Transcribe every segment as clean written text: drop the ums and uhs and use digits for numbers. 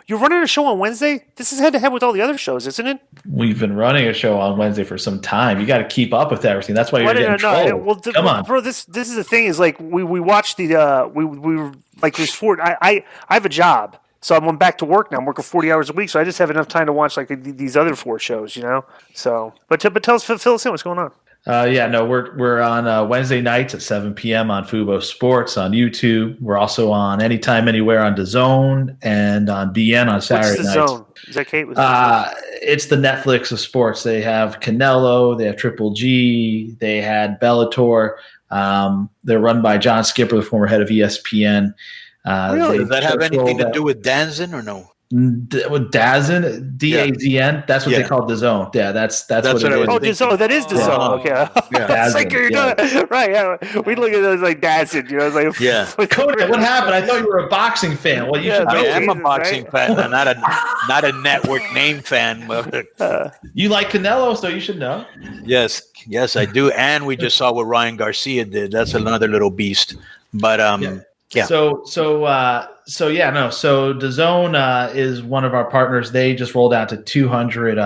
You're running a show on Wednesday? This is head to head with all the other shows, isn't it? We've been running a show on Wednesday for some time. You got to keep up with everything. That's why you're getting trolled. Come on, bro. This is the thing. Is like we watched the we were like there's four. I have a job, so I'm back to work now. I'm working 40 hours a week, so I just have enough time to watch like these other four shows, you know. So, but tell us, fill us in. What's going on? we're on Wednesday nights at 7 p.m. on Fubo Sports on YouTube. We're also on Anytime, Anywhere on DAZN and on BN on Saturday nights. Zone? Is that Kate? It's the Netflix of sports. They have Canelo, they have Triple G, they had Bellator. They're run by John Skipper, the former head of ESPN. Really? Does that have anything to do with Danzin or no? With DAZN, DAZN, that's what they call DAZN. Yeah, that's what it is. Oh, DAZN, that is DAZN. Okay, DAZN, like you're doing, right? Yeah, we look at those like DAZN. You know, it's like Conan, what happened? I thought you were a boxing fan. Well, you should I am a boxing fan, not a network name fan. You like Canelo, so you should know. Yes, I do. And we just saw what Ryan Garcia did. That's another little beast. But yeah. So DAZN is one of our partners. They just rolled out to 200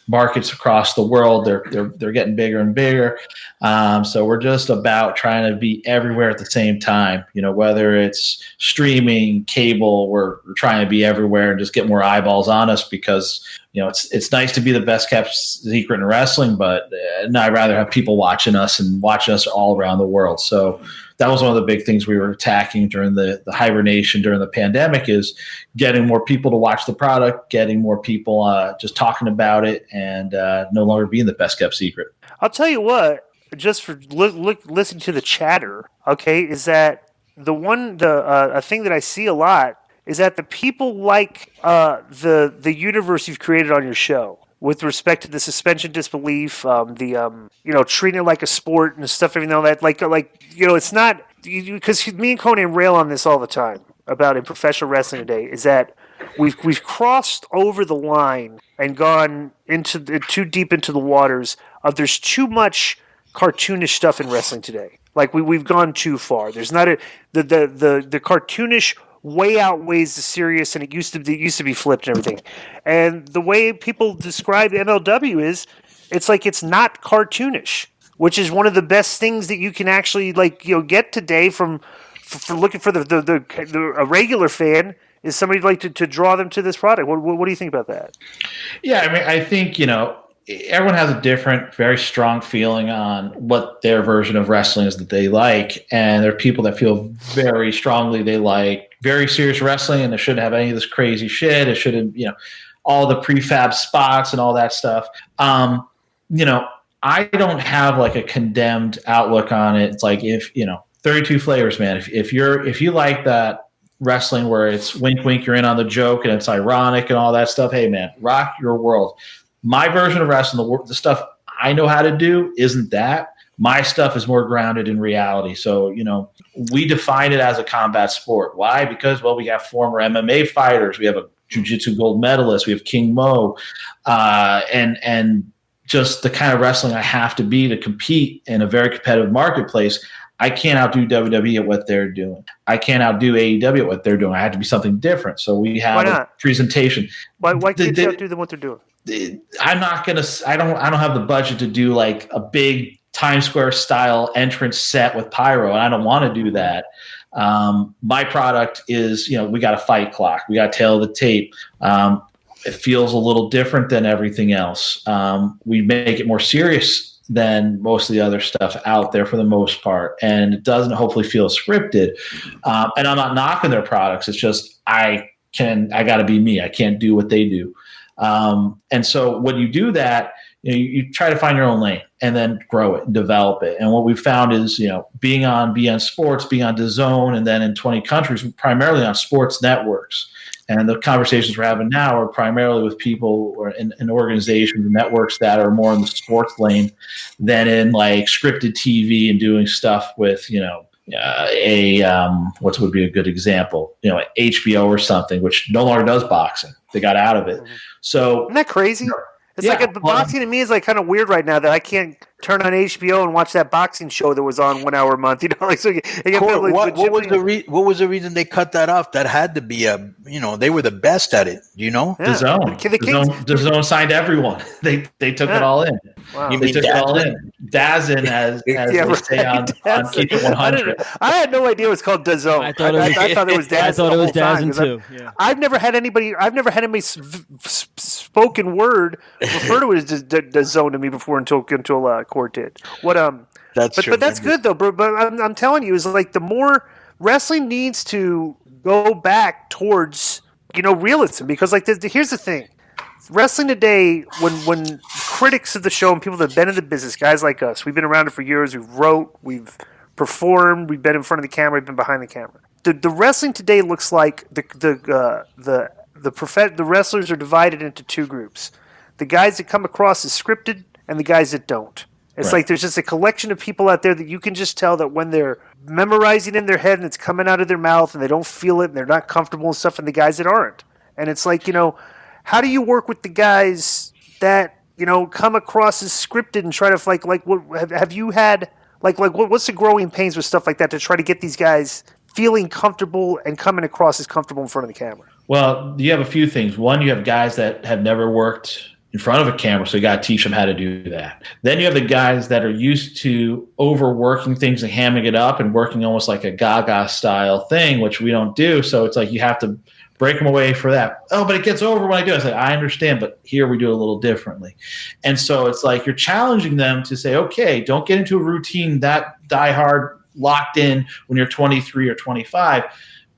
markets across the world. They're getting bigger and bigger. So we're just about trying to be everywhere at the same time. You know, whether it's streaming, cable, we're trying to be everywhere and just get more eyeballs on us because you know it's nice to be the best kept secret in wrestling, but I'd rather have people watching us all around the world. So that was one of the big things we were attacking during the hibernation during the pandemic is getting more people to watch the product, getting more people just talking about it, and no longer being the best kept secret. I'll tell you what, just for listening to the chatter, okay, is that a thing that I see a lot is that the people like the universe you've created on your show. With respect to the suspension disbelief, treating it like a sport and stuff, everything like that, it's not because me and Konnan rail on this all the time about in professional wrestling today. Is that we've crossed over the line and gone into too deep into the waters of there's too much cartoonish stuff in wrestling today. Like we've gone too far. There's not the cartoonish way outweighs the serious, and it used to be flipped and everything. And the way people describe MLW is, it's like it's not cartoonish, which is one of the best things that you can actually get today from looking for a regular fan is somebody to draw them to this product. What do you think about that? Yeah, I mean, I think everyone has a different, very strong feeling on what their version of wrestling is that they like, and there are people that feel very strongly they like very serious wrestling, and it shouldn't have any of this crazy shit. It shouldn't, all the prefab spots and all that stuff. I don't have like a condemned outlook on it. It's like 32 flavors, man. If you like that wrestling where it's wink, wink, you're in on the joke and it's ironic and all that stuff, hey man, rock your world. My version of wrestling, the stuff I know how to do isn't that. My stuff is more grounded in reality. So, we define it as a combat sport. Why? Because, we have former MMA fighters. We have a jiu-jitsu gold medalist. We have King Mo. And just the kind of wrestling I have to be to compete in a very competitive marketplace. I can't outdo WWE at what they're doing. I can't outdo AEW at what they're doing. I have to be something different. So we have a presentation. Why can't you outdo them what they're doing? I'm not gonna. I don't have the budget to do like a big Times Square style entrance set with pyro, and I don't want to do that. My product is, we got a fight clock, we got tail of the tape. It feels a little different than everything else. We make it more serious than most of the other stuff out there for the most part, and it doesn't hopefully feel scripted. And I'm not knocking their products. It's just I got to be me. I can't do what they do. And so when you do that, you try to find your own lane and then grow it and develop it. And what we've found is, being on BN Sports, being on DAZN, and then in 20 countries, primarily on sports networks. And the conversations we're having now are primarily with people or in organizations and networks that are more in the sports lane than in like scripted TV and doing stuff with, what would be a good example? HBO or something, which no longer does boxing. They got out of it. So isn't that crazy? It's like boxing to me is like kind of weird right now that I can't turn on HBO and watch that boxing show that was on 1 hour a month. Like so. What was the reason they cut that off? That had to be they were the best at it. You know, The Zone signed everyone. They took it all in. Wow. They took it all in. Dazn as they say on Keep It 100. I had no idea it was called DAZN. I thought it was Dazn. I thought it was Dazn too. Yeah. I've never had anybody spoken word refer to it as DAZN to me before until Court did. That's true. But that's good though, bro. But I'm telling you, is like the more wrestling needs to go back towards realism, because like here's the thing. Wrestling today, when critics of the show and people that have been in the business, guys like us, we've been around it for years. We've wrote, we've performed, we've been in front of the camera, we've been behind the camera. The wrestling today looks like the wrestlers are divided into two groups: the guys that come across as scripted and the guys that don't. It's like there's just a collection of people out there that you can just tell that when they're memorizing in their head and it's coming out of their mouth and they don't feel it and they're not comfortable and stuff, and the guys that aren't. And it's like how do you work with the guys that come across as scripted and try to what have you had what's the growing pains with stuff like that to try to get these guys feeling comfortable and coming across as comfortable in front of the camera? Well, you have a few things. One, you have guys that have never worked in front of a camera, so you got to teach them how to do that. Then you have the guys that are used to overworking things and hamming it up and working almost like a Gaga style thing, which we don't do. So it's like you have to break them away for that. Oh, but it gets over when I do it. I say, I understand, but here we do it a little differently. And so it's like you're challenging them to say, okay, don't get into a routine that die hard, locked in when you're 23 or 25.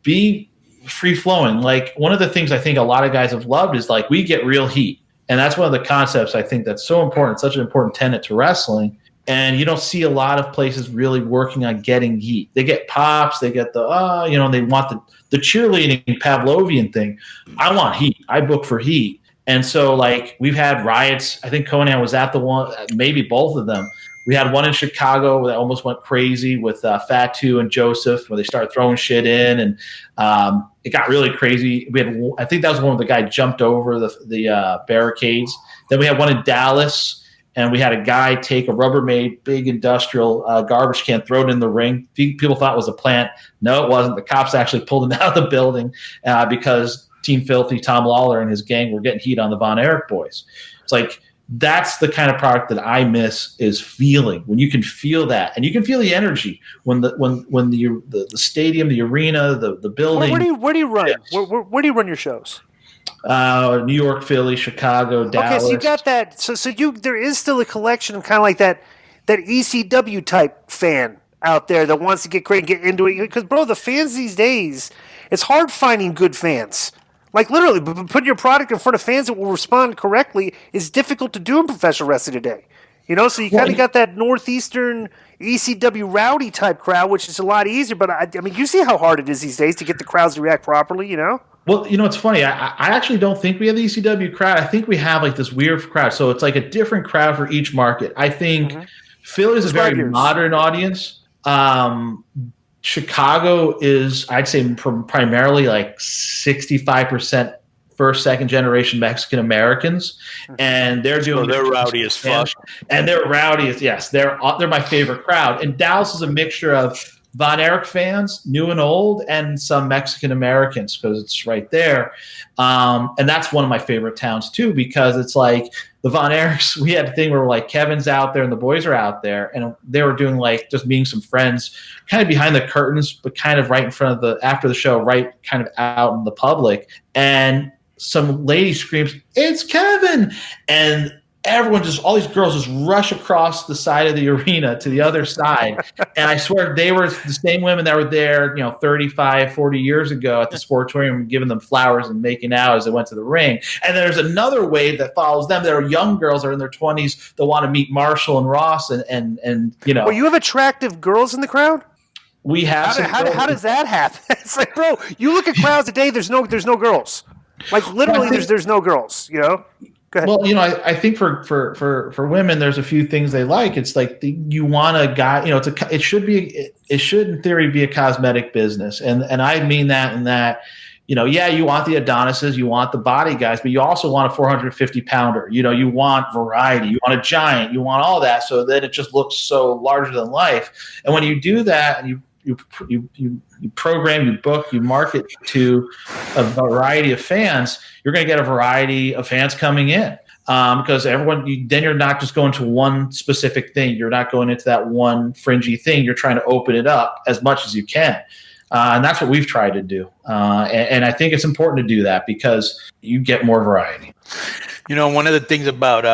Be free flowing. Like one of the things I think a lot of guys have loved is like we get real heat. And that's one of the concepts I think that's so important, such an important tenet to wrestling. And you don't see a lot of places really working on getting heat. They get pops, they get they want the cheerleading Pavlovian thing. I want heat. I book for heat. And so like we've had riots. I think Konnan was at the one, maybe both of them. We had one in Chicago that almost went crazy with Fatu and Joseph, where they started throwing shit in, and it got really crazy. I think that was one where the guy jumped over the barricades. Then we had one in Dallas, and we had a guy take a Rubbermaid big industrial garbage can, throw it in the ring. People thought it was a plant. No, it wasn't. The cops actually pulled him out of the building because Team Filthy, Tom Lawler, and his gang were getting heat on the Von Erich boys. It's like that's the kind of product that I miss, is feeling. When you can feel that, and you can feel the energy when the stadium, the arena, the building. Where do you run? Where do you run your shows? New York, Philly, Chicago, Dallas. Okay, so you got that. So there is still a collection of kind of like that ECW type fan out there that wants to get great and get into it. Because bro, the fans these days, it's hard finding good fans. Like literally, putting your product in front of fans that will respond correctly is difficult to do in professional wrestling today. So you kind of got that northeastern ECW rowdy type crowd, which is a lot easier. But I mean, you see how hard it is these days to get the crowds to react properly. Well, it's funny. I actually don't think we have the ECW crowd. I think we have like this weird crowd. So it's like a different crowd for each market. I think Philly is a very modern audience. Chicago is, I'd say, primarily like 65% first, second generation Mexican Americans, and they're doing. They're rowdy as fuck, and they're rowdy as yes. They're my favorite crowd. And Dallas is a mixture of Von Erich fans, new and old, and some Mexican Americans because it's right there. And that's one of my favorite towns too, because it's like the Von Erichs. We had a thing where like Kevin's out there and the boys are out there, and they were doing like just meeting some friends, kind of behind the curtains, but kind of right in front of after the show, right kind of out in the public. And some lady screams, "It's Kevin!" And everyone all these girls just rush across the side of the arena to the other side. And I swear they were the same women that were there, 35, 40 years ago at the Sportatorium, giving them flowers and making out as they went to the ring. And there's another wave that follows them. There are young girls that are in their 20s that want to meet Marshall and Ross and Well, you have attractive girls in the crowd? We have. How does that happen? It's like, bro, you look at crowds today, there's no girls. Like literally there's no girls, Go ahead. Well, I think for women, there's a few things they like. It's like you want a guy. It should in theory be a cosmetic business, and I mean that in that you want the Adonises, you want the body guys, but you also want a 450 pounder. You want variety, you want a giant, you want all that, so that it just looks so larger than life. And when you do that, and you program, you book, you market to a variety of fans, you're going to get a variety of fans coming in. Because then you're not just going to one specific thing. You're not going into that one fringy thing. You're trying to open it up as much as you can. And that's what we've tried to do. And I think it's important to do that because you get more variety. One of the things about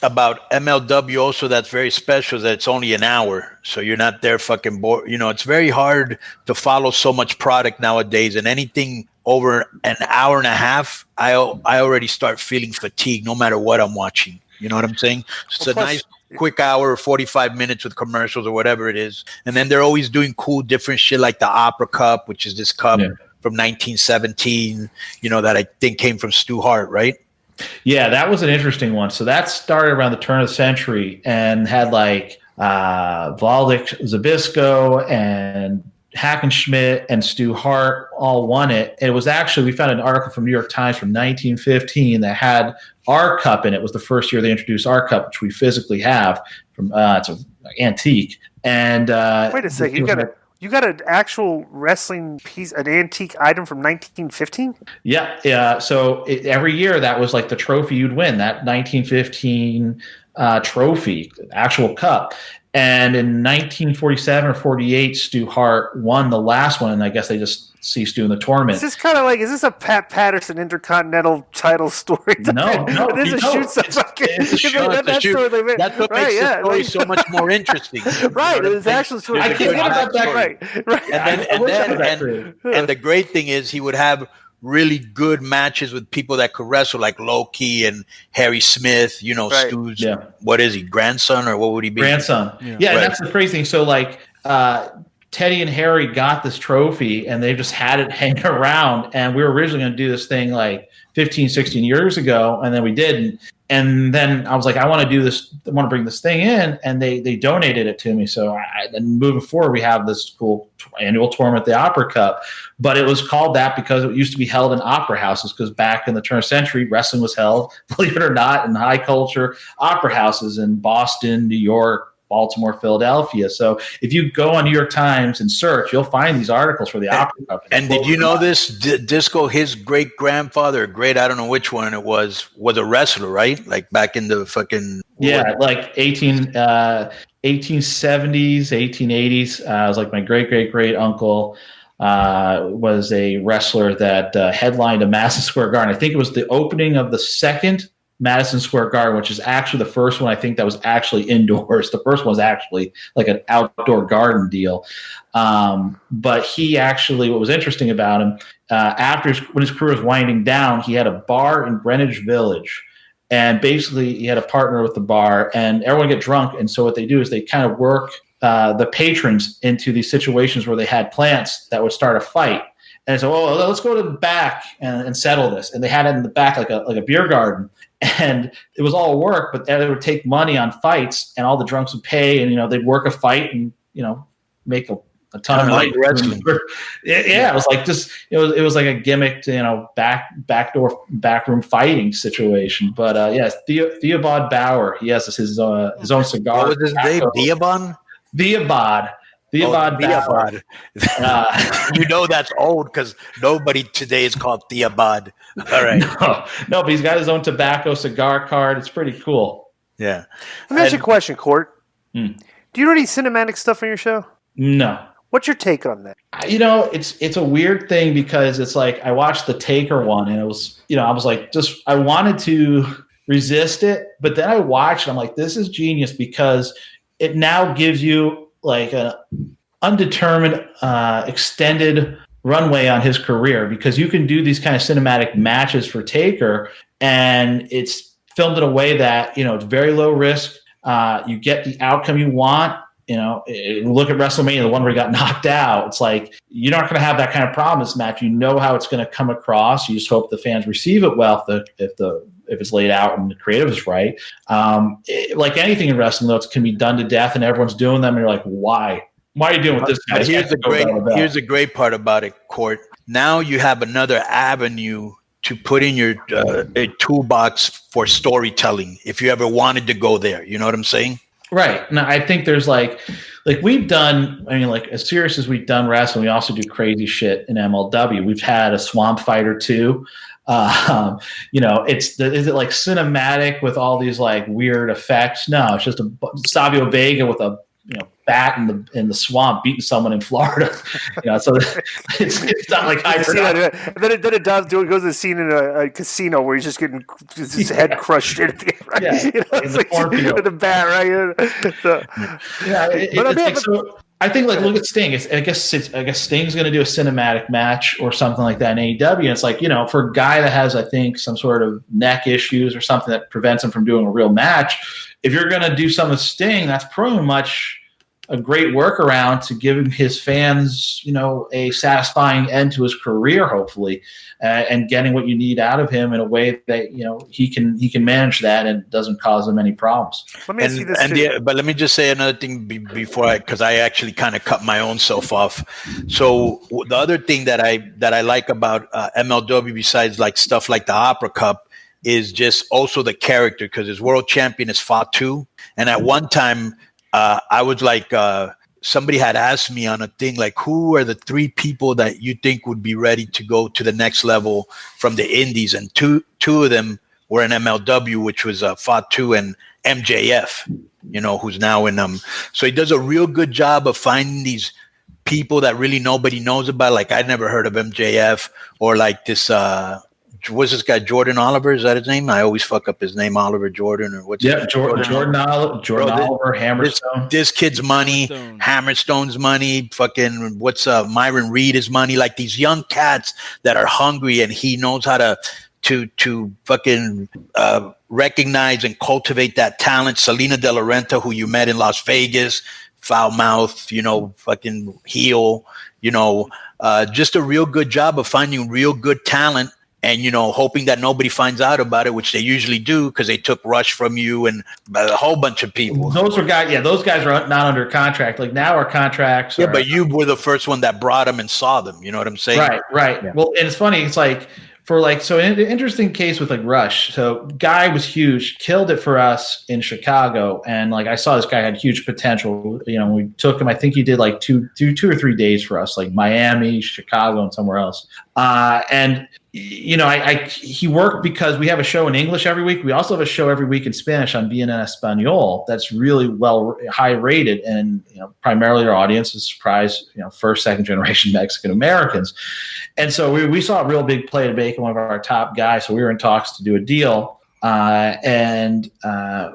MLW also that's very special is that it's only an hour. So you're not there fucking bored. It's very hard to follow so much product nowadays, and anything over an hour and a half, I already start feeling fatigued no matter what I'm watching. You know what I'm saying? So it's a nice quick hour or 45 minutes with commercials or whatever it is. And then they're always doing cool different shit like the Opera Cup, which is this cup from 1917, that I think came from Stu Hart, right? Yeah, that was an interesting one. So that started around the turn of the century and had like Waldek Zabisco and Hackenschmidt and Stu Hart all won it. It was actually, we found an article from New York Times from 1915 that had our cup in it. It was the first year they introduced our cup, which we physically have. It's an antique. And wait a second, you got an actual wrestling piece, an antique item from 1915? Yeah. So every year that was like the trophy you'd win, that 1915 trophy, actual cup. And in 1947 or 48, Stu Hart won the last one, and I guess they just ceased doing the tournament. Is this kind of like, is this a Pat Patterson Intercontinental title story? No. This is It's a shoot. That's what makes the story so much more interesting. Right, it's actually story. I can't get about that. Right. And the great thing is he would have really good matches with people that could wrestle, like Loki and Harry Smith, Stu's, what is he, grandson, or what would he be? Grandson. Yeah, that's the crazy thing. So like Teddy and Harry got this trophy and they just had it hanging around, and we were originally going to do this thing like 15, 16 years ago, and then we didn't. And then I was like, I want to do this. I want to bring this thing in, and they donated it to me. So and moving forward, we have this cool annual tournament, the Opera Cup. But it was called that because it used to be held in opera houses. Because back in the turn of the century, wrestling was held, believe it or not, in high culture opera houses in Boston, New York, Baltimore, Philadelphia. So if you go on New York Times and search, you'll find these articles for the Opera Cup. And did you know this? Disco, his great-grandfather, I don't know which one it was a wrestler, right? Like back in the fucking... Yeah, like 1870s, 1880s. It was like my great-great-great uncle was a wrestler that headlined a Madison Square Garden. I think it was the opening of the second Madison Square Garden, which is actually the first one I think that was actually indoors. The first one was actually like an outdoor garden deal. But he actually, what was interesting about him, when his career was winding down, he had a bar in Greenwich Village. And basically he had a partner with the bar, and everyone get drunk. And so what they do is they kind of work the patrons into these situations where they had plants that would start a fight. And so, let's go to the back and settle this. And they had it in the back like a beer garden. And it was all work, but they would take money on fights, and all the drunks would pay, and they'd work a fight and make a ton of money. It was like it was like a gimmicked backroom fighting situation. But Theobald Bauer, he has his own cigar. What was his name? Theobald Bauer. That's old because nobody today is called Theobald. All right. No, but he's got his own tobacco cigar card. It's pretty cool. Yeah. Let me ask you a question, Court. Do you do any cinematic stuff on your show? No. What's your take on that? It's a weird thing because it's like I watched the Taker one, and it was, I was like, I wanted to resist it, but then I watched, and I'm like, this is genius because it now gives you like an undetermined extended runway on his career, because you can do these kind of cinematic matches for Taker, and it's filmed in a way that it's very low risk. You get the outcome you want. Look at WrestleMania, the one where he got knocked out. It's like you're not going to have that kind of problem in this match. You know how it's going to come across. You just hope the fans receive it well if it's laid out and the creative is right. Like anything in wrestling, though, it can be done to death, and everyone's doing them, and you're like, why? Why are you doing with this guy? Here's the great part about it, Court. now you have another avenue to put in your a toolbox for storytelling if you ever wanted to go there. You know what I'm saying? Right. No, I think there's like we've done, I mean, like as serious as we've done wrestling, we also do crazy shit in MLW. We've had a swamp fight or two. Is it like cinematic with all these like weird effects? No, it's just a Savio Vega with a bat in the swamp beating someone in Florida. So it's not like high production. Then it does do. It goes to the scene in a casino where he's just getting his head crushed in at the end, right? Yeah, It's like with the bat, right? So, so I think look at Sting. I guess Sting's going to do a cinematic match or something like that in AEW. And it's like, for a guy that has, I think, some sort of neck issues or something that prevents him from doing a real match. If you're going to do something with Sting, that's pretty much a great workaround to give his fans, a satisfying end to his career, hopefully, and getting what you need out of him in a way that he can manage that and doesn't cause him any problems. Let me ask you this. But let me just say another thing before because I actually kind of cut my own self off. So the other thing that I like about MLW, besides like stuff like the Opera Cup, is just also the character, because his world champion is Fatu. And at one time, I was like, somebody had asked me on a thing, like, who are the 3 people that you think would be ready to go to the next level from the indies? And two of them were in MLW, which was Fatu and MJF, who's now in them. So he does a real good job of finding these people that really nobody knows about. Like, I'd never heard of MJF, or like this, what's this guy, Jordan Oliver? Is that his name? I always fuck up his name, Oliver Jordan, or what's Jordan Oliver, Hammerstone. This kid's money, Hammerstone's money, fucking what's Myron Reed's money. Like these young cats that are hungry, and he knows how to fucking recognize and cultivate that talent. Selena De La Renta, who you met in Las Vegas, foul mouth, fucking heel, just a real good job of finding real good talent. And, hoping that nobody finds out about it, which they usually do because they took Rush from you and a whole bunch of people. Those guys are not under contract. Like now our contracts. Yeah, but you were the first one that brought them and saw them. You know what I'm saying? Right. Yeah. Well, and it's funny. It's like an interesting case with like Rush. So guy was huge, killed it for us in Chicago. And like, I saw this guy had huge potential. We took him, I think he did like two or 3 days for us, like Miami, Chicago, and somewhere else. He worked because we have a show in English every week. We also have a show every week in Spanish on BNN Espanol that's really high rated, and primarily our audience is surprised, first, second generation Mexican Americans. And so we saw a real big play to make one of our top guys. So we were in talks to do a deal, and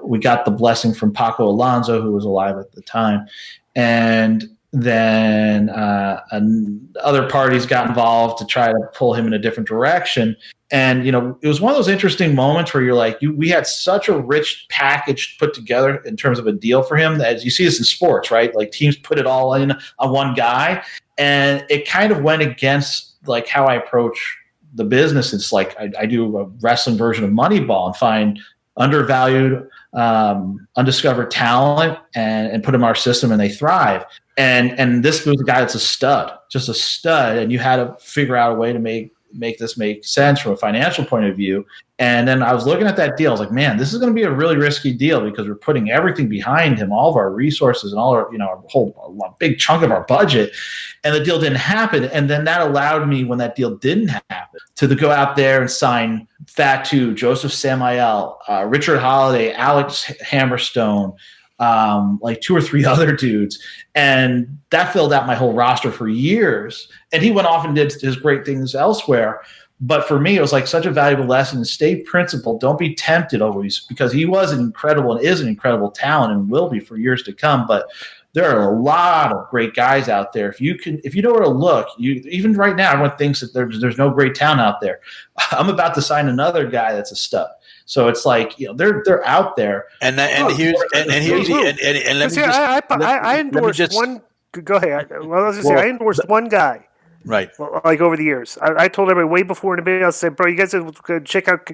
we got the blessing from Paco Alonso, who was alive at the time, and then other parties got involved to try to pull him in a different direction. And, it was one of those interesting moments where you're like, we had such a rich package put together in terms of a deal for him, that you see this in sports, right? Like teams put it all in on one guy, and it kind of went against like how I approach the business. It's like I do a wrestling version of Moneyball and find undervalued, undiscovered talent and put them in our system, and they thrive. And this was a guy that's just a stud. And you had to figure out a way to make this make sense from a financial point of view. And then I was looking at that deal. I was like, man, this is going to be a really risky deal because we're putting everything behind him, all of our resources and all our, a big chunk of our budget. And the deal didn't happen. And then that allowed me, when that deal didn't happen, to go out there and sign Fatu, Joseph Samael, Richard Holiday, Alex Hammerstone, like 2 or 3 other dudes. And that filled out my whole roster for years. And he went off and did his great things elsewhere. But for me, it was like such a valuable lesson. Stay principled. Don't be tempted always, because he was an incredible and is an incredible talent and will be for years to come. But there are a lot of great guys out there. If you know where to look, even right now, everyone thinks that there's no great talent out there. I'm about to sign another guy that's a stud. So it's like, they're out there. And let me just, I endorsed one. Go ahead. Well, I was just say I endorsed one guy. Right. Well, like over the years, I told everybody way before in the video. I said, "Bro, you guys should check out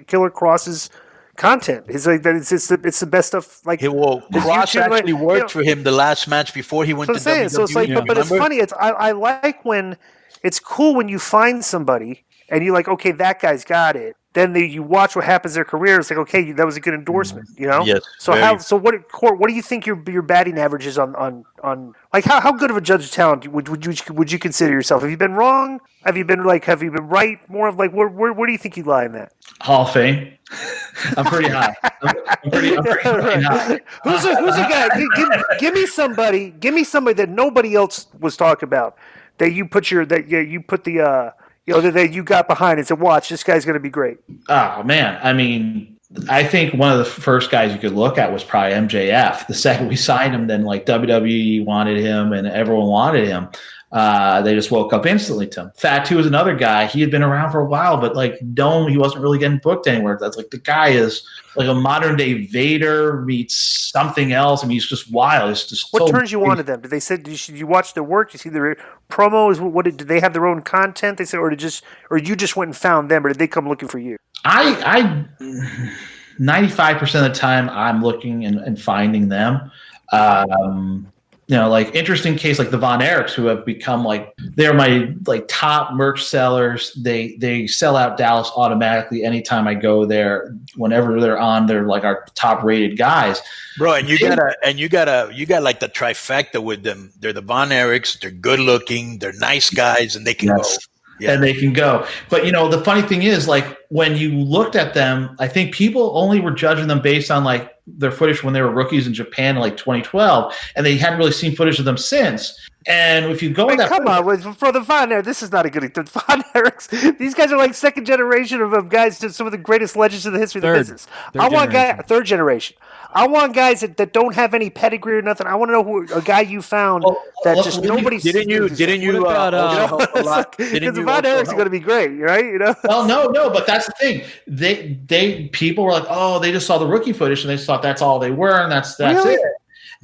Killer Cross's content. It's like that. It's the best stuff. Like Cross YouTube, actually like, worked for him the last match before he went to WWE. So it's like, but it's funny. I like when it's cool when you find somebody and you're like, okay, that guy's got it. Then you watch what happens in their career. It's like, okay, that was a good endorsement, you know. Yes. So what do you think your batting average is on like how good of a judge of talent would you consider yourself? Have you been wrong? Have you been right? More of like where do you think you lie in that? Hall of Fame. I'm pretty high. I'm pretty high. Who's a guy? Give me somebody that nobody else was talking about that you put that you got behind and said, watch, this guy's going to be great. Oh, man. I mean, I think one of the first guys you could look at was probably MJF. The second we signed him, then like WWE wanted him and everyone wanted him. They just woke up instantly to him. Fatu is another guy. He had been around for a while, but like he wasn't really getting booked anywhere. That's like the guy is like a modern day Vader meets something else. I mean, he's just wild. It's just what turns you on to them? Did they say you watch their work? You see their promos? Did they have their own content? They said, or you just went and found them, or did they come looking for you? I 95% of the time I'm looking and finding them. Like interesting case like the Von Erichs, who have become like they're my like top merch sellers. They sell out Dallas automatically anytime I go there. Whenever they're on, they're like our top rated guys. Bro, and you got like the trifecta with them. They're the Von Erichs, they're good looking, they're nice guys, and they can go. Yeah. And they can go. But, the funny thing is, like, when you looked at them, I think people only were judging them based on, like, their footage when they were rookies in Japan in, like, 2012, and they hadn't really seen footage of them since. And if you go in that... Come on, for the Von Erichs, this is not a good... The Von Erichs, these guys are, like, second generation of guys, to some of the greatest legends in the history of the business. Third generation. I want guys that don't have any pedigree or nothing. I want to know a guy you found that just nobody. Didn't you? Because the Von Erichs are going to be great, right? Well, no, but that's the thing. People were like, oh, they just saw the rookie footage and they thought that's all they were, and that's really? it.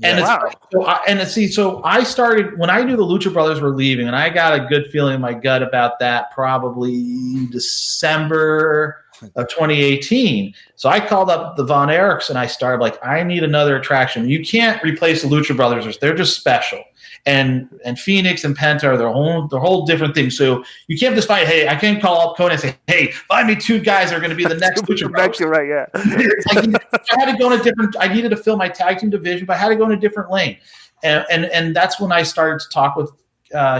And so I started when I knew the Lucha Brothers were leaving, and I got a good feeling in my gut about that probably December of 2018. So I called up the Von Erichs and I started like, I need another attraction. You can't replace the Lucha Brothers. They're just special. And Phoenix and Penta are their whole different thing. So you can't just find, hey, I can't call up Konnan and say, hey, find me two guys that are going to be the next Lucha Brothers. Right, yeah. I had to go in I needed to fill my tag team division, but I had to go in a different lane. And that's when I started to talk with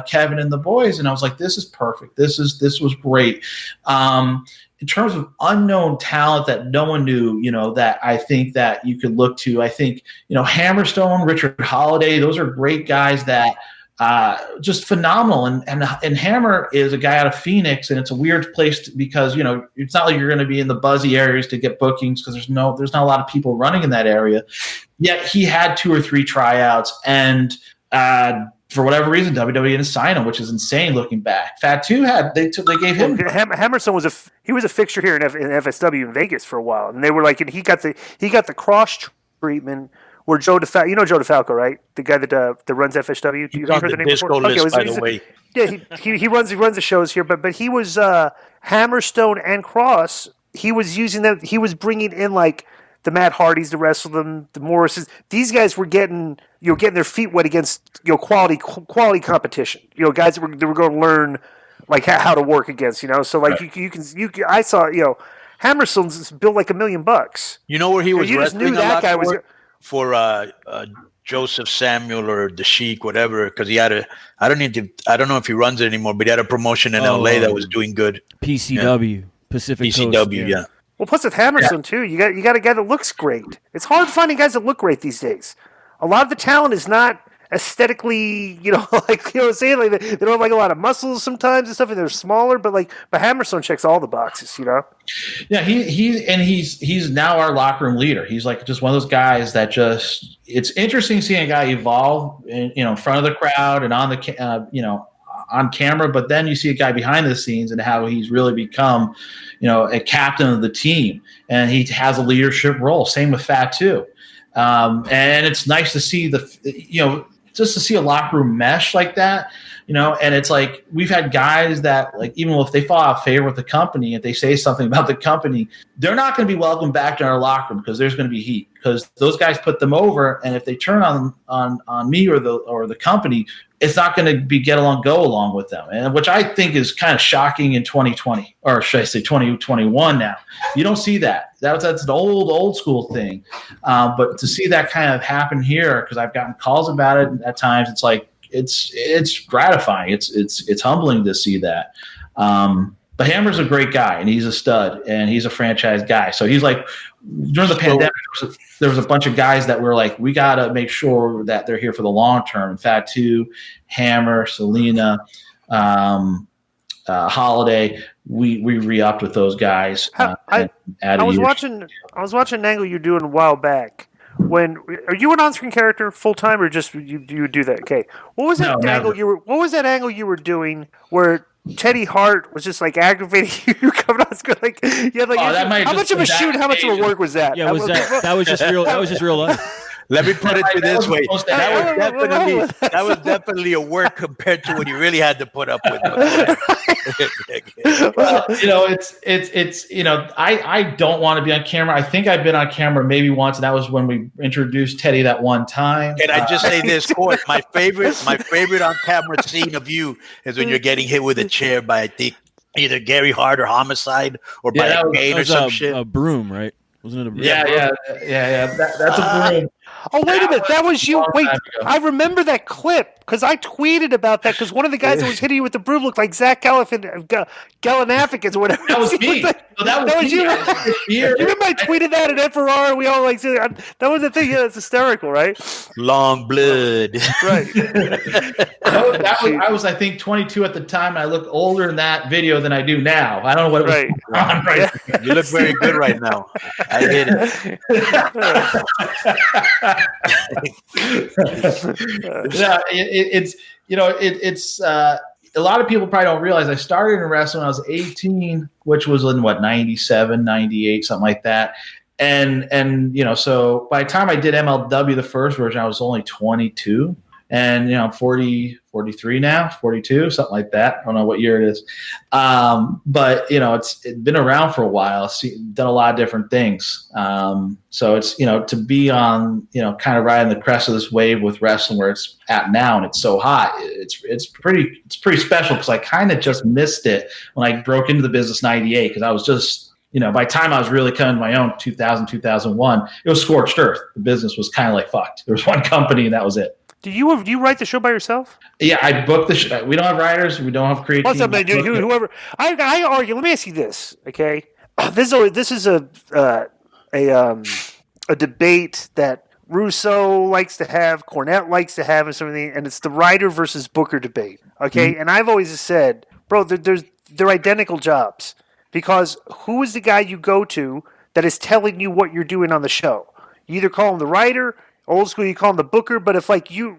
Kevin and the boys, and I was like, this is perfect. This was great. In terms of unknown talent that no one knew, that I think that you could look to, I think, Hammerstone, Richard Holiday, those are great guys that just phenomenal. And Hammer is a guy out of Phoenix, and it's a weird place because, it's not like you're going to be in the buzzy areas to get bookings because there's not a lot of people running in that area. Yet he had 2 or 3 tryouts, and for whatever reason, WWE didn't sign him, which is insane looking back. Fatu they gave him. Hammerstone was a fixture here in FSW in Vegas for a while, and they were like, and he got the cross treatment where Joe DeFalco, Joe DeFalco, right? The guy that runs FSW. He's on the disco list, by the way. Yeah, he runs the shows here, but he was Hammerstone and Cross. He was using them. He was bringing in like the Matt Hardys to wrestle them, the Morrises. These guys were getting their feet wet against quality competition. Guys that were going to learn like how to work against. So like right. I saw Hammerstone's built like $1 million. You know where he was? You just knew that guy was for Joseph Samuel or the Sheik, whatever, because he had I don't know if he runs it anymore, but he had a promotion in LA that was doing good. PCW, Pacific PCW, Coast, yeah. Well, plus with Hammerstone too, you got a guy that looks great. It's hard finding guys that look great these days. A lot of the talent is not aesthetically, like what I'm saying, like they don't have like a lot of muscles sometimes and stuff, and they're smaller. But Hammerstone checks all the boxes, Yeah, he's now our locker room leader. He's like just one of those guys that just it's interesting seeing a guy evolve, in front of the crowd and on the on camera, but then you see a guy behind the scenes and how he's really become, a captain of the team, and he has a leadership role. Same with Fatu. And it's nice to see just to see a locker room mesh like that. And it's like we've had guys that, like, even if they fall out of favor with the company, if they say something about the company, they're not going to be welcomed back to our locker room because there's going to be heat because those guys put them over, and if they turn on me or the company, it's not going to go along with them, and which I think is kind of shocking in 2020, or should I say 2021 now. You don't see that. That's an old school thing, but to see that kind of happen here, because I've gotten calls about it at times, it's like it's gratifying. It's humbling to see that. But Hammer's a great guy, and he's a stud, and he's a franchise guy. So he's like, during the pandemic, there was a bunch of guys that were like, we got to make sure that they're here for the long term. In fact, Hammer, Selena, Holiday, we re-upped with those guys. I was watching an angle you're doing a while back. Are you an on-screen character full time, or just you do that? Okay, what was that angle you were doing where Teddy Hart was just like aggravating you coming on screen? Like, yeah, like how much of a shoot? How much of a work was that? Yeah, that was just real? That was just real life. Let me put it this way: that was definitely a work compared to what you really had to put up with. Well, it's I don't want to be on camera. I think I've been on camera maybe once, and that was when we introduced Teddy that one time. Can I just say this, Court? My favorite on camera scene of you is when you're getting hit with a chair by, I think, either Gary Hart or Homicide, or by a cane or some shit. A broom, right? Wasn't it a broom? Yeah. That's a broom. Oh, wait a minute. That was you. Wait, I remember that clip because I tweeted about that because one of the guys that was hitting you with the broom looked like Zach Galifianakis or whatever. That was me. That was you. You remember I tweeted that at FRR and we all like, that was the thing. Yeah, it's hysterical, right? Long blood. Right. I was, I think, 22 at the time. I look older in that video than I do now. I don't know what it was on right now. You look very good right now. I hit it. It's a lot of people probably don't realize I started in wrestling when I was 18, which was in 97, 98, something like that. And so by the time I did MLW, the first version, I was only 22. And, I'm 43 now, 42, something like that. I don't know what year it is. But, it's been around for a while, done a lot of different things. So it's, to be on, kind of riding the crest of this wave with wrestling where it's at now and it's so hot, it's pretty special because I kind of just missed it when I broke into the business 98 because I was just, by the time I was really coming to my own 2000, 2001, it was scorched earth. The business was kind of like fucked. There was one company and that was it. Do you write the show by yourself? Yeah, I book the show. We don't have writers. We don't have creative. What's up, man? Whoever. I argue. Let me ask you this, okay? This is a debate that Russo likes to have, Cornette likes to have, and something, and it's the writer versus booker debate, okay? Mm-hmm. And I've always said, bro, they're identical jobs because who is the guy you go to that is telling you what you're doing on the show? You either call him the writer. Old school, you call him the booker, but if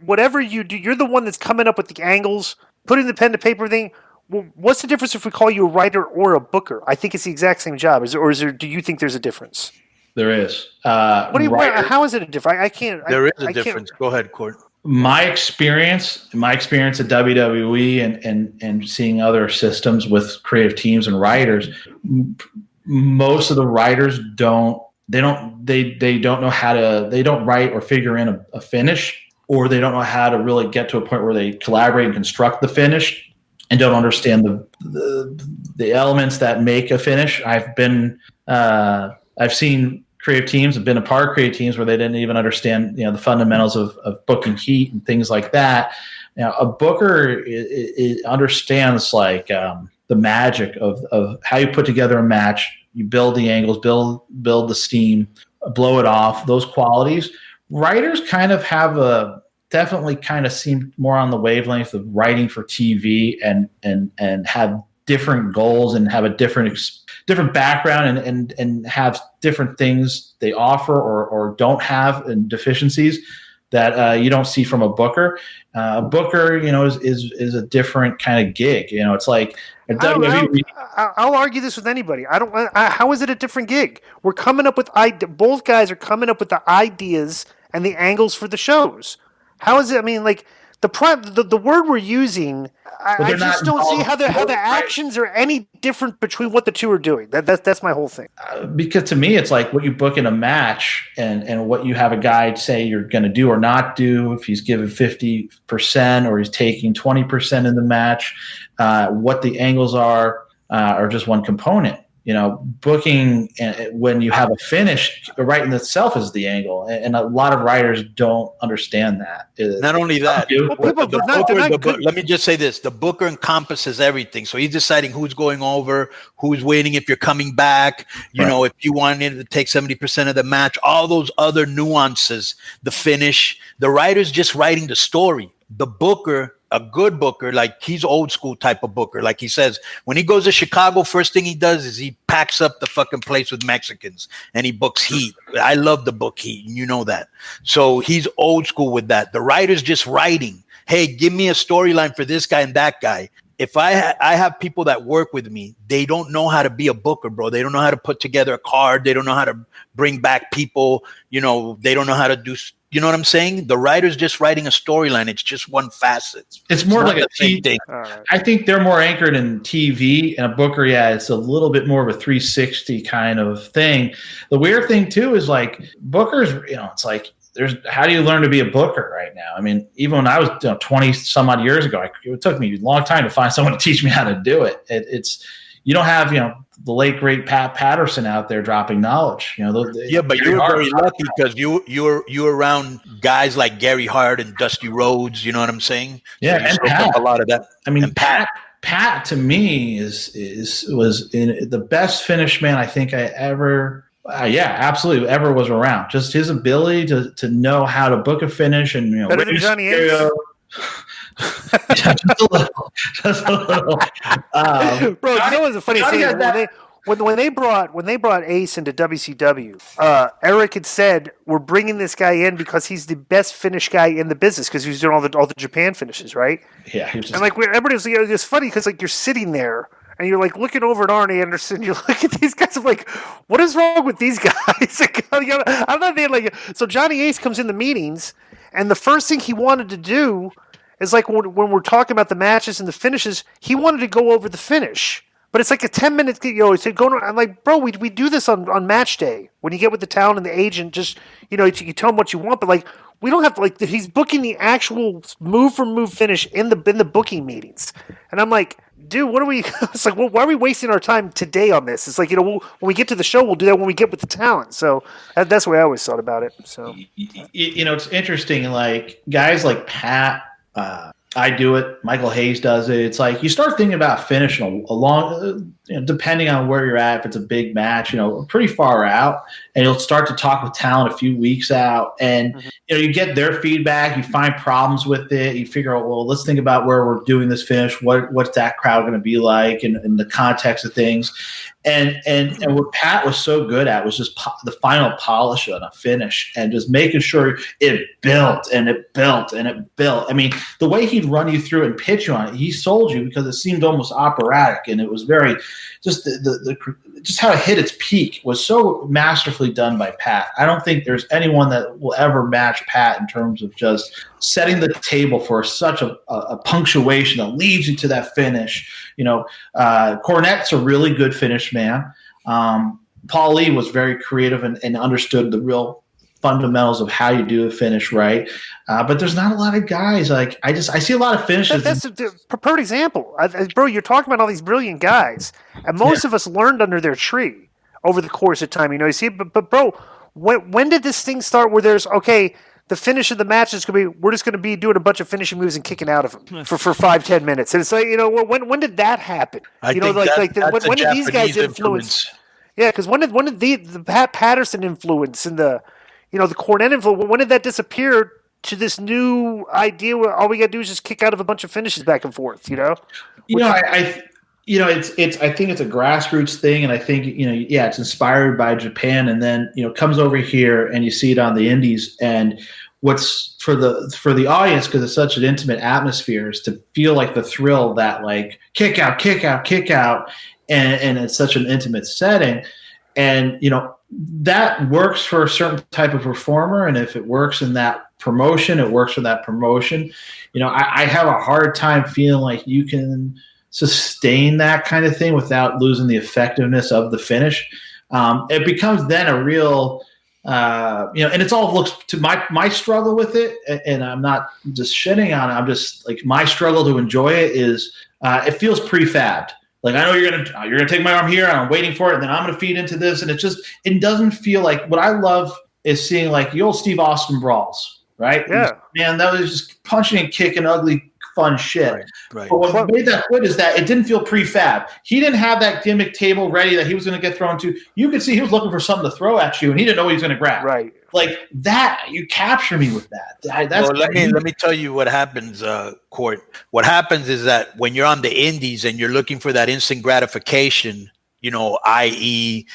whatever you do, you're the one that's coming up with the angles, putting the pen to paper thing. Well, what's the difference if we call you a writer or a booker? I think it's the exact same job. Do you think there's a difference? There is. How is it a difference? I can't. There is a difference. Go ahead, Court. My experience at WWE and seeing other systems with creative teams and writers, most of the writers don't know how to, they don't write or figure in a finish, or they don't know how to really get to a point where they collaborate and construct the finish and don't understand the elements that make a finish. I've seen creative teams, I've been a part of creative teams where they didn't even understand, the fundamentals of booking heat and things like that. A booker it understands like the magic of how you put together a match. You build the angles, build the steam, blow it off, those qualities. Writers kind of definitely kind of seem more on the wavelength of writing for TV and have different goals and have a different background and have different things they offer or don't have and deficiencies that you don't see from a booker. A booker, is a different kind of gig. It's like I'll argue this with anybody. How is it a different gig? We're coming up with both guys are coming up with the ideas and the angles for the shows. How is it? I mean, like the word we're using, I just don't see how the actions are any different between what the two are doing. That's my whole thing. Because to me, it's like what you book in a match and what you have a guy say you're going to do or not do. If he's given 50% or he's taking 20% in the match, what the angles are just one component. Booking when you have a finish right in itself is the angle, and a lot of writers don't understand that. Not only that, let me just say this: the booker encompasses everything. So he's deciding who's going over, who's waiting, if you're coming back. If you wanted to take 70% of the match, all those other nuances, the finish. The writer's just writing the story. The booker. A good booker, like he's old school type of booker. Like he says, when he goes to Chicago, first thing he does is he packs up the fucking place with Mexicans and he books Heat. I love the book Heat, and you know that. So he's old school with that. The writer's just writing. Hey, give me a storyline for this guy and that guy. If I have people that work with me, they don't know how to be a booker, bro. They don't know how to put together a card. They don't know how to bring back people. They don't know how to do. You know what I'm saying? The writer's just writing a storyline. It's just one facet. It's more like a TV thing. I think they're more anchored in TV, and a booker, it's a little bit more of a 360 kind of thing. The weird thing too is like bookers, it's like how do you learn to be a booker right now? I mean, even when I was 20 some odd years ago, it took me a long time to find someone to teach me how to do it. You don't have, the late great Pat Patterson out there dropping knowledge. But you were very lucky because you were around guys like Gary Hart and Dusty Rhodes. You know what I'm saying? Yeah, so and Pat, a lot of that. I mean, Pat to me was in the best finish man I think I ever. Absolutely ever was around. Just his ability to know how to book a finish and better than Johnny Ace. Just a little. Bro, what's a funny thing? When they brought Ace into WCW, Eric had said we're bringing this guy in because he's the best finish guy in the business because he was doing all the Japan finishes, right? Yeah, and like everybody was, it's funny because like you're sitting there and you're like looking over at Arn Anderson, you look at these guys, I'm like, what is wrong with these guys? I'm not being like so. Johnny Ace comes in the meetings, and the first thing he wanted to do. It's like when we're talking about the matches and the finishes, he wanted to go over the finish. But it's like a 10-minute, I'm like, bro, we do this on match day. When you get with the talent and the agent, just, you tell them what you want. But, like, we don't have to, like, he's booking the actual move-for-move finish in the booking meetings. And I'm like, dude, what are we, it's like, well, why are we wasting our time today on this? It's like, when we get to the show, we'll do that when we get with the talent. So that's the way I always thought about it. So, it's interesting, like, guys like Pat, I do it. Michael Hayes does it. It's like you start thinking about finishing along, depending on where you're at. If it's a big match, pretty far out, and you'll start to talk with talent a few weeks out, and you get their feedback. You find problems with it. You figure out, well, let's think about where we're doing this finish. What's that crowd going to be like, and the context of things. And what Pat was so good at was just the final polish on a finish and just making sure it built and it built and it built. I mean, the way he'd run you through and pitch you on it, he sold you because it seemed almost operatic, and it was very just just how it hit its peak was so masterfully done by Pat. I don't think there's anyone that will ever match Pat in terms of just setting the table for such a punctuation that leads you to that finish. Cornette's a really good finish man. Paul Lee was very creative and understood the real fundamentals of how you do a finish right. But there's not a lot of guys. Like I see a lot of finishes. That's a perfect example. Bro, you're talking about all these brilliant guys, and most of us learned under their tree over the course of time. You see, but bro, when did this thing start where there's, okay, the finish of the match is going to be, we're just going to be doing a bunch of finishing moves and kicking out of them for 5-10 minutes. And it's like, when did that happen? When did these guys influence? Yeah, because when did the Pat Patterson influence and the Cornette influence, when did that disappear to this new idea where all we got to do is just kick out of a bunch of finishes back and forth, I think it's a grassroots thing, and I think it's inspired by Japan, and then comes over here and you see it on the indies. And what's for the audience, because it's such an intimate atmosphere, is to feel like the thrill that like kick out, and it's such an intimate setting. And, that works for a certain type of performer. And if it works in that promotion, it works for that promotion. I have a hard time feeling like you can sustain that kind of thing without losing the effectiveness of the finish. It becomes then a real, and it's all looks to my struggle with it. And I'm not just shitting on it. I'm just like, my struggle to enjoy it is it feels prefabbed. Like, I know you're gonna take my arm here, and I'm waiting for it, and then I'm gonna feed into this, and it doesn't feel like. What I love is seeing like the old Steve Austin brawls, right? Yeah, Man, that was just punching and kicking, ugly, fun shit. Right. But what made that good is that it didn't feel prefab. He didn't have that gimmick table ready that he was going to get thrown to. You could see he was looking for something to throw at you, and he didn't know what he was going to grab. right. Like that, you capture me with that. That's let me tell you what happens, Court. What happens is that when you're on the indies and you're looking for that instant gratification, i.e.,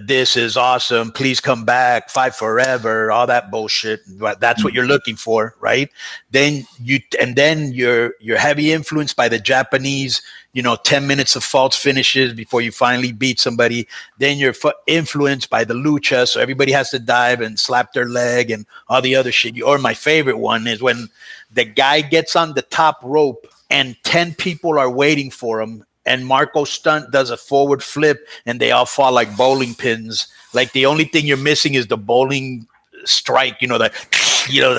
this is awesome, please come back, fight forever, all that bullshit. That's what you're looking for, right? Then you're heavy influenced by the Japanese, 10 minutes of false finishes before you finally beat somebody. Then you're influenced by the lucha, so everybody has to dive and slap their leg and all the other shit. Or my favorite one is when the guy gets on the top rope and 10 people are waiting for him, and Marco Stunt does a forward flip, and they all fall like bowling pins. Like, the only thing you're missing is the bowling strike. The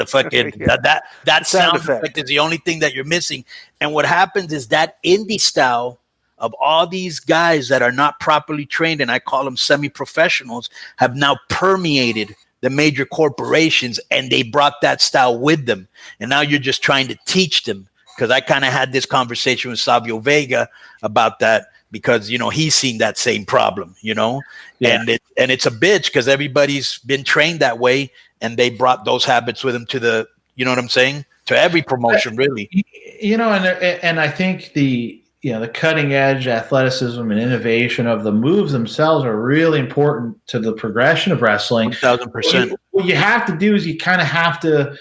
fucking Yeah. that sound effect is the only thing that you're missing. And what happens is that indie style of all these guys that are not properly trained, and I call them semi-professionals, have now permeated the major corporations, and they brought that style with them. And now you're just trying to teach them. Because I kind of had this conversation with Savio Vega about that, because he's seen that same problem, Yeah. and it's a bitch because everybody's been trained that way, and they brought those habits with them to the, what I'm saying, to every promotion, really. And I think the cutting edge athleticism and innovation of the moves themselves are really important to the progression of wrestling. 1,000%. What you have to do is you kind of have to.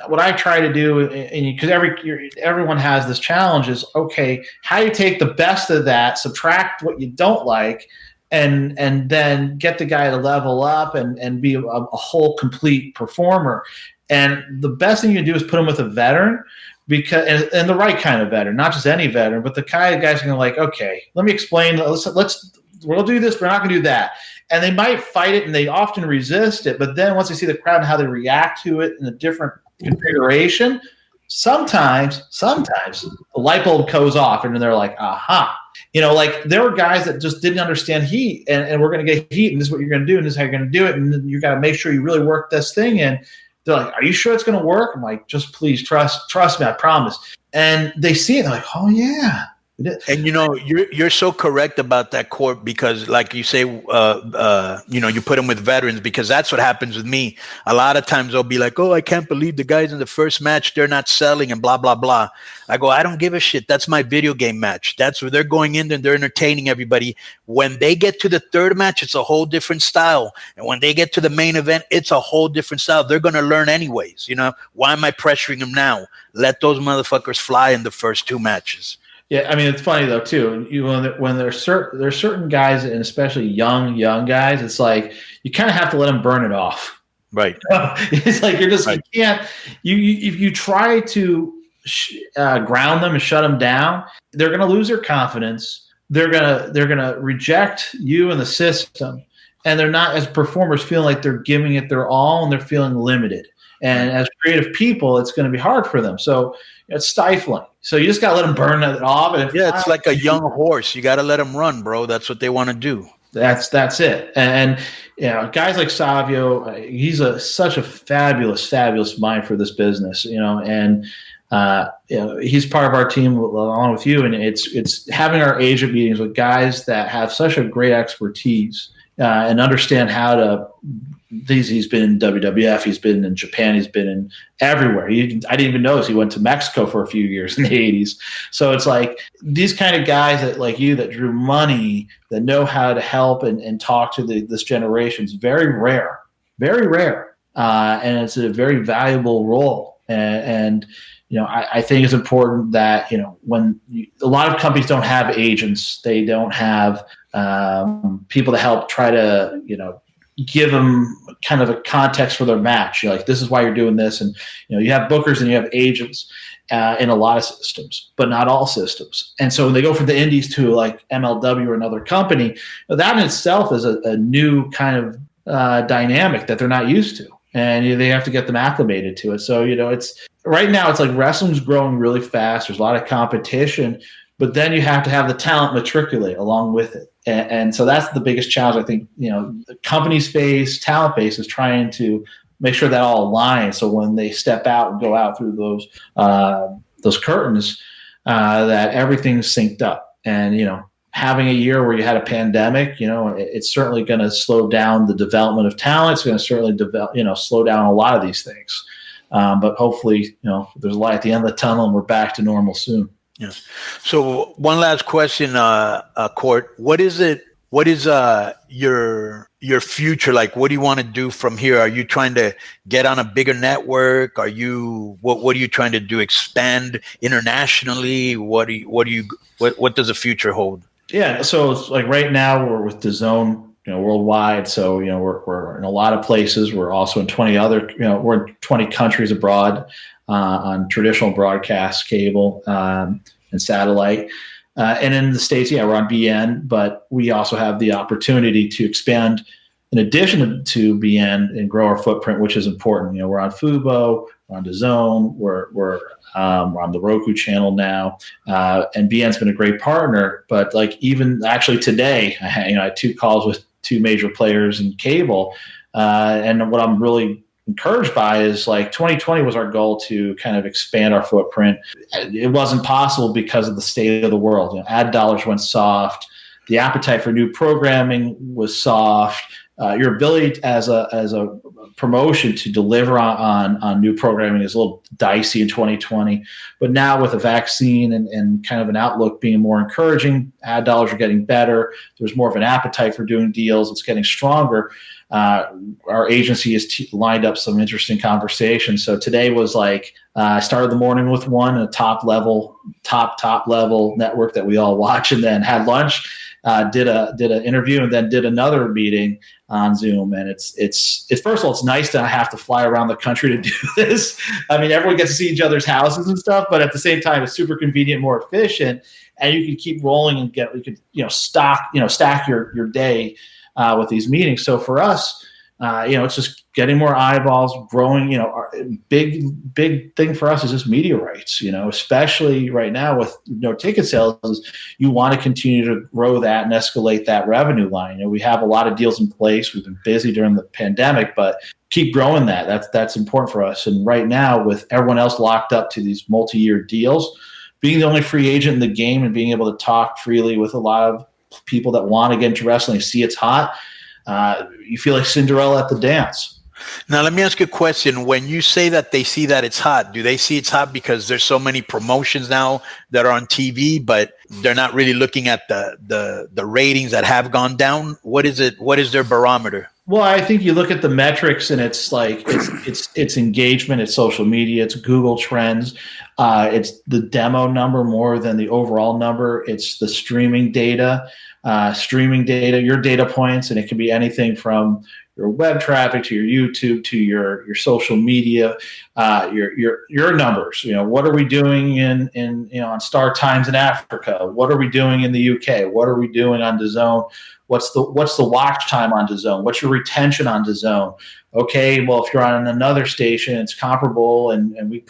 What I try to do, because everyone has this challenge, is okay, how do you take the best of that, subtract what you don't like, and then get the guy to level up and be a whole complete performer. And the best thing you can do is put him with a veteran, and the right kind of veteran, not just any veteran, but the kind of guys who are like, okay, let me explain. We'll do this. We're not going to do that. And they might fight it, and they often resist it. But then once they see the crowd and how they react to it in a different configuration, sometimes the light bulb goes off, and then they're like, aha. Like, there were guys that just didn't understand heat, and we're going to get heat, and this is what you're going to do, and this is how you're going to do it, and then you got to make sure you really work this thing in. They're like, are you sure it's going to work? I'm like, just please trust me, I promise. And they see it, and they're like, oh yeah. And you're so correct about that, Court, because like you say, you put them with veterans, because that's what happens with me. A lot of times they'll be like, oh, I can't believe the guys in the first match, they're not selling and blah, blah, blah. I go, I don't give a shit. That's my video game match. That's where they're going in and they're entertaining everybody. When they get to the third match, it's a whole different style. And when they get to the main event, it's a whole different style. They're going to learn anyways. Why am I pressuring them now? Let those motherfuckers fly in the first two matches. Yeah, I mean, it's funny though too. When there's certain guys, and especially young guys, it's like you kind of have to let them burn it off. Right. It's like you're just right. You can't. If you try to ground them and shut them down, they're going to lose their confidence. They're gonna reject you and the system, and they're not, as performers, feeling like they're giving it their all, and they're feeling limited. And as creative people, it's going to be hard for them. So it's stifling. So you just got to let them burn it off. And it's like a young horse. You got to let them run, bro. That's what they want to do. That's it. And guys like Savio, he's such a fabulous mind for this business. And he's part of our team along with you. And it's having our agent meetings with guys that have such a great expertise and understand how to. He's been in WWF, he's been in Japan, he's been in everywhere. I didn't even notice he went to Mexico for a few years in the 80s. So it's like these kind of guys that, like you, that drew money, that know how to help and talk to this generation is very rare. And it's a very valuable role. And I think it's important that when a lot of companies don't have agents, they don't have people to help try to give them kind of a context for their match. You're like, this is why you're doing this, and you have bookers and you have agents in a lot of systems, but not all systems. And so when they go from the indies to like MLW or another company, that in itself is a new kind of dynamic that they're not used to, and they have to get them acclimated to it. So it's right now it's like wrestling's growing really fast. There's a lot of competition, but then you have to have the talent matriculate along with it. And so that's the biggest challenge I think the companies face, talent base is trying to make sure that all aligns. So when they step out and go out through those curtains, that everything's synced up. And having a year where you had a pandemic, it's certainly going to slow down the development of talent. It's going to certainly slow down a lot of these things. But hopefully, there's a light at the end of the tunnel and we're back to normal soon. Yes. So one last question, Court. What is your future like? What do you want to do from here? Are you trying to get on a bigger network? What are you trying to do? Expand internationally? What does the future hold? Yeah. So it's like right now we're with DAZN, worldwide. So we're in a lot of places. We're also in 20 other. We're in 20 countries abroad. On traditional broadcast cable and satellite. And in the States, we're on BN, but we also have the opportunity to expand in addition to BN and grow our footprint, which is important. We're on Fubo, we're on DAZN, we're on the Roku channel now, and BN's been a great partner. But like even actually today, I had 2 calls with 2 major players in cable, and what I'm really encouraged by is like 2020 was our goal to kind of expand our footprint. It wasn't possible because of the state of the world. Ad dollars went soft. The appetite for new programming was soft. Your ability as a promotion to deliver on new programming is a little dicey in 2020. But now with a vaccine and kind of an outlook being more encouraging, ad dollars are getting better. There's more of an appetite for doing deals. It's getting stronger. Our agency has lined up some interesting conversations. So today was like I started the morning with a top level network that we all watch, and then had lunch, did an interview, and then did another meeting on Zoom. And it's first of all, it's nice to have to fly around the country to do this. I mean, everyone gets to see each other's houses and stuff, but at the same time, it's super convenient, more efficient, and you can keep rolling and stack your day with these meetings. So for us, it's just getting more eyeballs, growing. Our big thing for us is just media rights. Especially right now with no ticket sales, you want to continue to grow that and escalate that revenue line. We have a lot of deals in place. We've been busy during the pandemic, but keep growing that. That's important for us. And right now, with everyone else locked up to these multi-year deals, being the only free agent in the game and being able to talk freely with a lot of people that want to get into wrestling, see it's hot, you feel like Cinderella at the dance. Now, let me ask you a question. When you say that they see that it's hot, do they see it's hot because there's so many promotions now that are on TV, but they're not really looking at the ratings that have gone down? What is it? What is their barometer? Well, I think you look at the metrics, and it's like it's engagement, it's social media, it's Google Trends, it's the demo number more than the overall number. It's the streaming data, your data points, and it can be anything from your web traffic to your YouTube to your social media, your numbers. What are we doing in on Star Times in Africa? What are we doing in the UK? What are we doing on DAZN? What's the watch time on DAZN? What's your retention on DAZN? Okay, well, if you're on another station, it's comparable, and we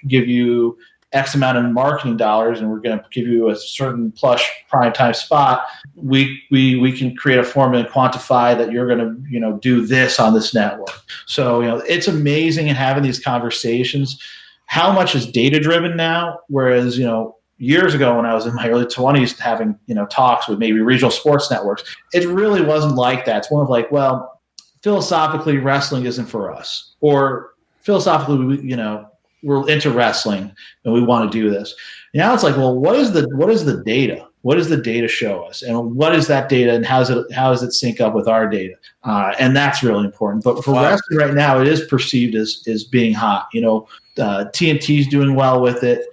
give you X amount of marketing dollars, and we're going to give you a certain plush prime time spot. We can create a formula and quantify that you're going to do this on this network. So it's amazing in having these conversations. How much is data driven now? Whereas years ago when I was in my early 20s having talks with maybe regional sports networks, it really wasn't like that. It's more of like, well, philosophically, wrestling isn't for us, or philosophically, we're into wrestling and we want to do this. Now it's like, well, what is the data? What does the data show us? And what is that data, and how does it sync up with our data? And that's really important. But for wrestling right now, it is perceived as being hot. TNT's doing well with it.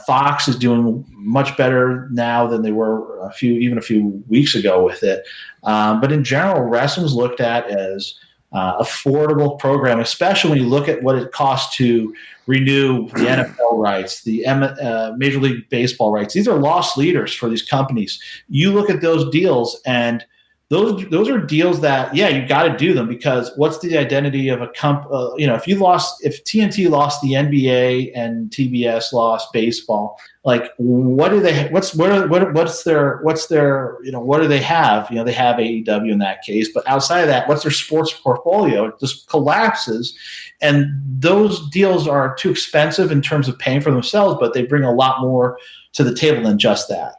Fox is doing much better now than they were a few weeks ago with it. But in general, wrestling's looked at as affordable program, especially when you look at what it costs to renew the NFL rights, the Major League Baseball rights. These are loss leaders for these companies. You look at those deals, and those are deals that, you got to do them, because what's the identity of a if TNT lost the NBA and TBS lost baseball, like what do they what do they have? They have AEW in that case, but outside of that, what's their sports portfolio? It just collapses, and those deals are too expensive in terms of paying for themselves, but they bring a lot more to the table than just that.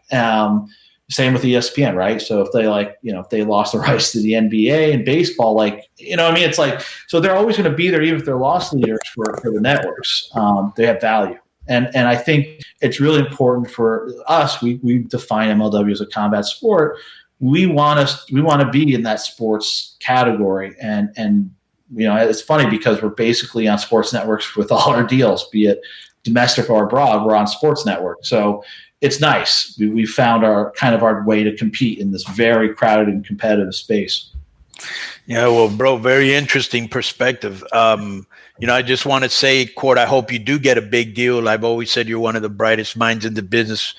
Same with ESPN, right? So if they if they lost the rights to the NBA and baseball, it's like, so they're always going to be there, even if they're loss leaders for the networks. They have value. And I think it's really important for us. We define MLW as a combat sport. We want to be in that sports category. And it's funny because we're basically on sports networks with all our deals, be it domestic or abroad, we're on sports network. So it's nice. We found our way to compete in this very crowded and competitive space. Yeah, well, bro, very interesting perspective. I just want to say, Court, I hope you do get a big deal. I've always said you're one of the brightest minds in the business,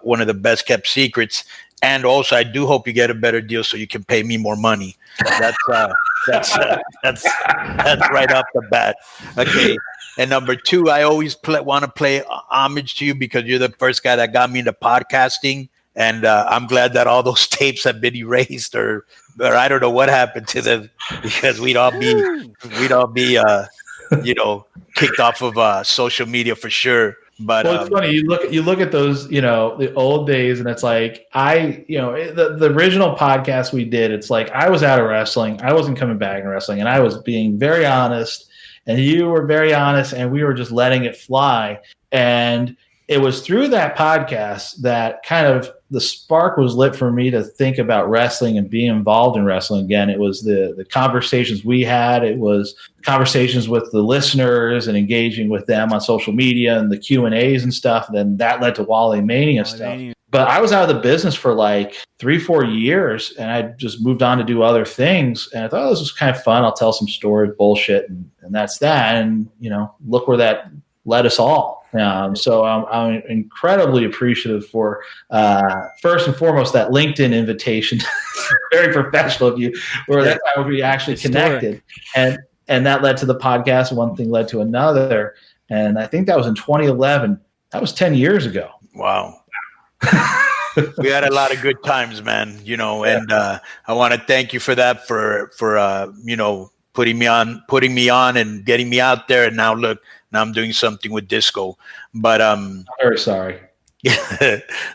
one of the best kept secrets. And also, I do hope you get a better deal so you can pay me more money. That's right off the bat. Okay. And number two, I always want to play homage to you because you're the first guy that got me into podcasting. And I'm glad that all those tapes have been erased or I don't know what happened to them, because we'd all be kicked off of social media for sure. But it's funny. You look at those, the old days, and it's like the original podcast we did. It's like I was out of wrestling. I wasn't coming back in wrestling, and I was being very honest. And you were very honest, and we were just letting it fly. And it was through that podcast that kind of the spark was lit for me to think about wrestling and being involved in wrestling again. It was the conversations we had. It was conversations with the listeners and engaging with them on social media and the Q&As and stuff. And then that led to Wally Mania stuff. But I was out of the business for like 3-4 years, and I just moved on to do other things. And I thought, this was kind of fun. I'll tell some stories, bullshit, and that's that. And, look where that led us all. So I'm incredibly appreciative for, first and foremost, that LinkedIn invitation. Very professional of you, where that's how we actually connected. And that led to the podcast. One thing led to another. And I think that was in 2011. That was 10 years ago. Wow. We had a lot of good times, man, and I want to thank you for that, for putting me on and getting me out there. And now I'm doing something with Disco, but I'm very sorry.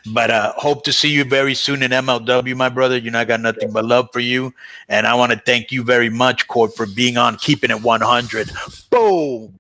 But hope to see you very soon in MLW, my brother. I got nothing but love for you. And I want to thank you very much, Court, for being on, keeping it 100. Boom.